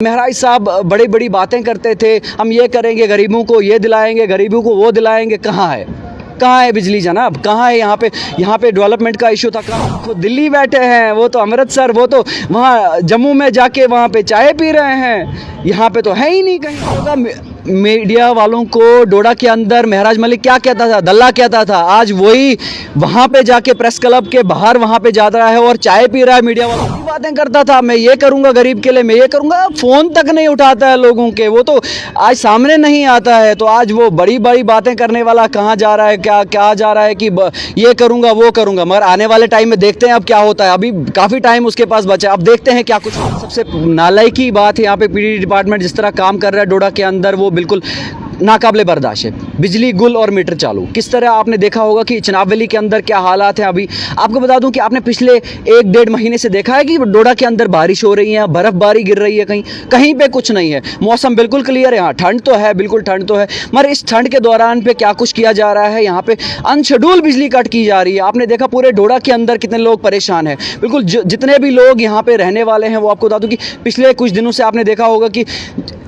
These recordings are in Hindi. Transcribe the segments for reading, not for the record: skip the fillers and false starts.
महराज साहब बड़ी बड़ी बातें करते थे, हम ये करेंगे, गरीबों को ये दिलाएंगे, गरीबों को वो दिलाएंगे। कहाँ है बिजली जनाब? कहाँ है? यहाँ पे डेवलपमेंट का इशू था। कहाँ? वो दिल्ली बैठे हैं, वो तो अमृतसर, वो तो वहाँ जम्मू में जाके वहाँ पे चाय पी रहे हैं। यहाँ पे तो है ही नहीं कहीं। मीडिया वालों को डोडा के अंदर महराज मलिक क्या कहता था? दल्ला कहता था। आज वही वहाँ पे जाके प्रेस क्लब के बाहर वहाँ पे जा रहा है और चाय पी रहा है। मीडिया वालों की बातें करता था, मैं ये करूँगा गरीब के लिए, मैं ये करूँगा। फ़ोन तक नहीं उठाता है लोगों के, वो तो आज सामने नहीं आता है। तो आज वो बड़ी बड़ी बातें करने वाला कहाँ जा रहा है? क्या जा रहा है कि ये करूँगा वो करूँगा। मगर आने वाले टाइम में देखते हैं अब क्या होता है। अभी काफ़ी टाइम उसके पास बचा है, अब देखते हैं क्या कुछ। सबसे नालायकी की बात है यहाँ पे पीडी डिपार्टमेंट जिस तरह काम कर रहा है डोडा के अंदर, वो बिल्कुल नाकाबिले बर्दाश्त है। बिजली गुल और मीटर चालू। किस तरह आपने देखा होगा कि चिनाब वैली के अंदर क्या हालात हैं। अभी आपको बता दूं कि आपने पिछले 1-1.5 महीने से देखा है कि डोडा के अंदर बारिश हो रही है, बर्फबारी गिर रही है, कहीं पे कुछ नहीं है। मौसम बिल्कुल क्लियर है। हाँ, ठंड तो है, बिल्कुल ठंड तो है, मगर इस ठंड के दौरान पे क्या कुछ किया जा रहा है। यहाँ पे अनशेड्यूल बिजली कट की जा रही है। आपने देखा पूरे डोडा के अंदर कितने लोग परेशान हैं। बिल्कुल जितने भी लोग यहाँ पे रहने वाले हैं, वो आपको बता दूं कि पिछले कुछ दिनों से आपने देखा होगा कि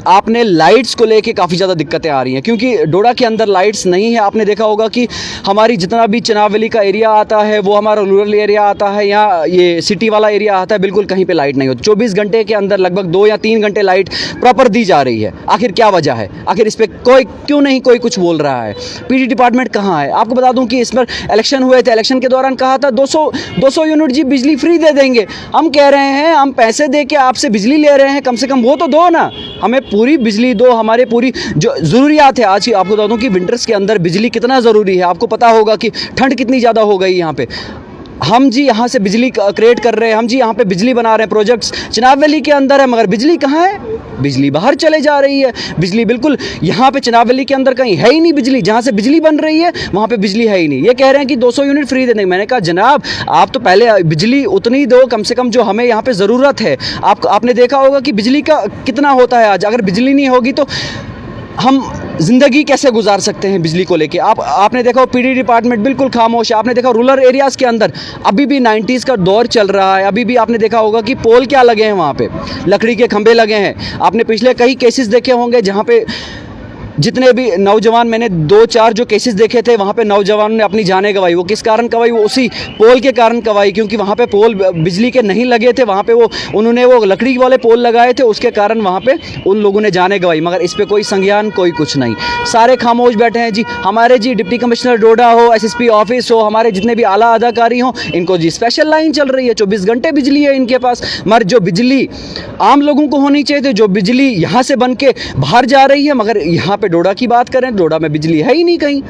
आपने लाइट्स को लेके काफ़ी ज़्यादा दिक्कतें आ रही हैं, क्योंकि डोडा के अंदर लाइट्स नहीं है। आपने देखा होगा कि हमारी जितना भी चिनाब वैली का एरिया आता है, वो हमारा रूरल एरिया आता है, या ये सिटी वाला एरिया आता है, बिल्कुल कहीं पे लाइट नहीं होती। 24 घंटे के अंदर लगभग 2 या 3 घंटे लाइट प्रॉपर दी जा रही है। आखिर क्या वजह है? आखिर इस पर क्यों नहीं कोई कुछ बोल रहा है? पीडी डिपार्टमेंट कहाँ है? आपको बता दूँ कि इस पर इलेक्शन हुए थे, इलेक्शन के दौरान कहा था 200 यूनिट जी बिजली फ्री दे देंगे। हम कह रहे हैं हम पैसे दे के आपसे बिजली ले रहे हैं, कम से कम वो तो दो ना, हमें पूरी बिजली दो। हमारे पूरी जो ज़रूरियात है, आज आपको बता दूं कि विंटर्स के अंदर बिजली कितना ज़रूरी है। आपको पता होगा कि ठंड कितनी ज़्यादा हो गई यहाँ पे। हम जी यहाँ से बिजली क्रिएट कर रहे हैं, हम जी यहाँ पे बिजली बना रहे हैं, प्रोजेक्ट्स चिनाब वैली के अंदर है, मगर बिजली कहाँ है? बिजली बाहर चले जा रही है। बिजली बिल्कुल यहाँ पे चिनाब वैली के अंदर कहीं है ही नहीं बिजली। जहाँ से बिजली बन रही है वहाँ पे बिजली है ही नहीं। ये कह रहे हैं कि 200 यूनिट फ्री दे देंगे। मैंने कहा जनाब, आप तो पहले बिजली उतनी दो कम से कम जो हमें यहाँ पे ज़रूरत है। आपने देखा होगा कि बिजली का कितना होता है आज। अगर बिजली नहीं होगी तो हम ज़िंदगी कैसे गुजार सकते हैं बिजली को लेके? आपने देखा पीडी डिपार्टमेंट बिल्कुल खामोश है। आपने देखा रूरल एरियाज़ के अंदर अभी भी 90s का दौर चल रहा है। अभी भी आपने देखा होगा कि पोल क्या लगे हैं, वहाँ पे लकड़ी के खंभे लगे हैं। आपने पिछले कई केसेस देखे होंगे जहाँ पे जितने भी नौजवान, मैंने 2-4 जो केसेस देखे थे, वहाँ पे नौजवान ने अपनी जानें गंवाई। वो किस कारण गंवाई? वो उसी पोल के कारण गंवाई, क्योंकि वहाँ पे पोल बिजली के नहीं लगे थे। वहाँ पे उन्होंने वो लकड़ी वाले पोल लगाए थे, उसके कारण वहाँ पे उन लोगों ने जानें गंवाई। मगर इस पर कोई संज्ञान, कोई कुछ नहीं। सारे खामोश बैठे हैं जी। हमारे जी डिप्टी कमिश्नर डोडा हो, SSP ऑफिस हो, हमारे जितने भी आला अधिकारी हों, इनको जी स्पेशल लाइन चल रही है, 24 घंटे बिजली है इनके पास। मगर जो बिजली आम लोगों को होनी चाहिए थी, जो बिजली यहाँ से बन के बाहर जा रही है, मगर यहाँ पे डोडा की बात करें, डोडा में बिजली है ही नहीं कहीं।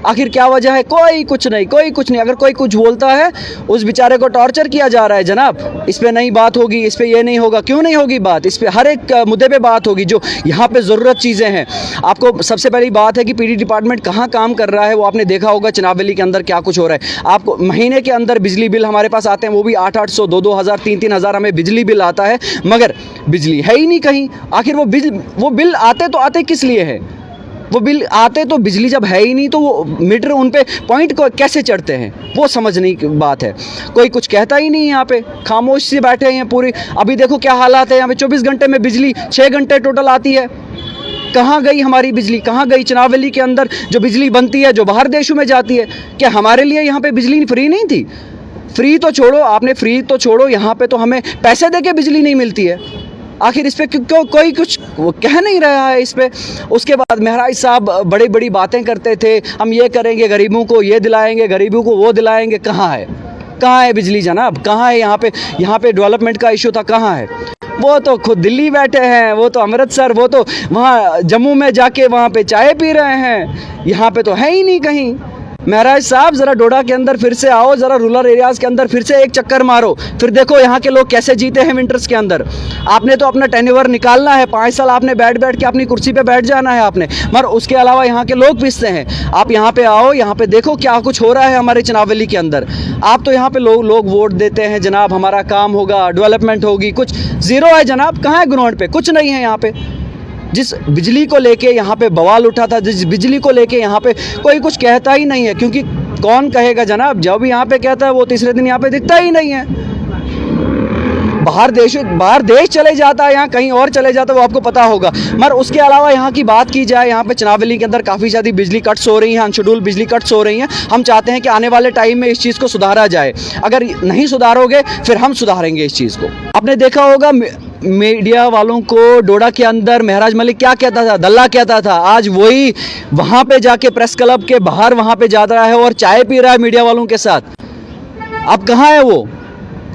आखिर क्या वजह है? कोई कुछ नहीं। अगर कोई कुछ बोलता है, उस बेचारे को टॉर्चर किया जा रहा है जनाब। इस पे नहीं बात होगी, इस पे ये नहीं होगा। क्यों नहीं होगी बात? इस पे हर एक मुद्दे पे बात होगी जो यहाँ पे ज़रूरत चीज़ें हैं। आपको सबसे पहली बात है कि पीडी डिपार्टमेंट कहाँ काम कर रहा है, वो आपने देखा होगा चिनाब वैली के अंदर क्या कुछ हो रहा है। आपको महीने के अंदर बिजली बिल हमारे पास आते हैं, वो भी 800, 2-2 हज़ार, 3-3 हज़ार हमें बिजली बिल आता है, मगर बिजली है ही नहीं कहीं। आखिर वो बिल आते तो आते किस लिए है? वो बिल आते तो बिजली जब है ही नहीं, तो वो मीटर उन पे पॉइंट को कैसे चढ़ते हैं, वो समझने की बात है। कोई कुछ कहता ही नहीं, यहाँ पे खामोश से बैठे हैं पूरी। अभी देखो क्या हालात है यहाँ पे। 24 घंटे में बिजली 6 घंटे टोटल आती है। कहाँ गई हमारी बिजली? कहाँ गई? चिनाब वैली के अंदर जो बिजली बनती है, जो बाहर देशों में जाती है, क्या हमारे लिए यहाँ पे बिजली फ्री नहीं थी? फ्री तो छोड़ो, आपने फ्री तो छोड़ो, यहाँ पे तो हमें पैसे दे के बिजली नहीं मिलती है। आखिर इस पर क्यों कोई कुछ वो कह नहीं रहा है इस पर? उसके बाद महराज साहब बड़ी बड़ी बातें करते थे, हम ये करेंगे, गरीबों को ये दिलाएंगे, गरीबों को वो दिलाएंगे। कहाँ है बिजली जनाब? कहाँ है? यहाँ पे डेवलपमेंट का इशू था, कहाँ है? वो तो खुद दिल्ली बैठे हैं, वो तो अमृतसर, वो तो वहाँ जम्मू में जाके वहाँ पे चाय पी रहे हैं। यहाँ पे तो है ही नहीं कहीं। महराज साहब ज़रा डोडा के अंदर फिर से आओ, ज़रा रूरल एरियाज़ के अंदर फिर से एक चक्कर मारो, फिर देखो यहाँ के लोग कैसे जीते हैं विंटर्स के अंदर। आपने तो अपना टेन्योर निकालना है, 5 साल आपने बैठ के अपनी कुर्सी पे बैठ जाना है आपने, मगर उसके अलावा यहाँ के लोग पिसते हैं। आप यहाँ पे आओ, यहाँ पे देखो क्या कुछ हो रहा है हमारे चिनाब वैली के अंदर। आप तो यहाँ पे लोग वोट देते हैं जनाब, हमारा काम होगा, डेवलपमेंट होगी, कुछ ज़ीरो है जनाब। कहाँ है ग्राउंड पे? कुछ नहीं है यहाँ पे। जिस बिजली को लेके यहाँ पे बवाल उठा था, जिस बिजली को लेके यहाँ पे कोई कुछ कहता ही नहीं है, क्योंकि कौन कहेगा जनाब? जब यहाँ पे कहता है वो तीसरे दिन यहाँ पे दिखता ही नहीं है। बाहर देश चले जाता है, यहाँ कहीं और चले जाता है, वो आपको पता होगा। मगर उसके अलावा यहाँ की बात की जाए, यहाँ पे चनावली के अंदर काफ़ी ज़्यादा बिजली कट्स हो रही हैं, अनशेड्यूल बिजली कट्स हो रही हैं। हम चाहते हैं कि आने वाले टाइम में इस चीज़ को सुधारा जाए। अगर नहीं सुधारोगे फिर हम सुधारेंगे इस चीज़ को। आपने देखा होगा मीडिया वालों को डोडा के अंदर महराज मलिक क्या कहता था, दल्ला कहता था। आज वही वहाँ पे जाके प्रेस क्लब के बाहर वहाँ पे जा रहा है और चाय पी रहा है मीडिया वालों के साथ। अब कहाँ है वो?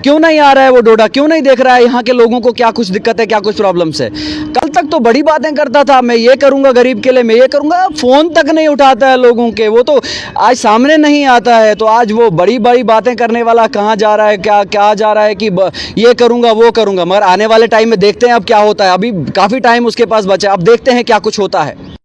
क्यों नहीं आ रहा है वो डोडा? क्यों नहीं देख रहा है यहाँ के लोगों को क्या कुछ दिक्कत है, क्या कुछ प्रॉब्लम्स है? कल तक तो बड़ी बातें करता था, मैं ये करूँगा गरीब के लिए, मैं ये करूँगा। फ़ोन तक नहीं उठाता है लोगों के, वो तो आज सामने नहीं आता है। तो आज वो बड़ी बड़ी बातें करने वाला कहाँ जा रहा है, क्या जा रहा है कि ये करूँगा वो करूँगा। मगर आने वाले टाइम में देखते हैं अब क्या होता है। अभी काफ़ी टाइम उसके पास बचा है, अब देखते हैं क्या कुछ होता है।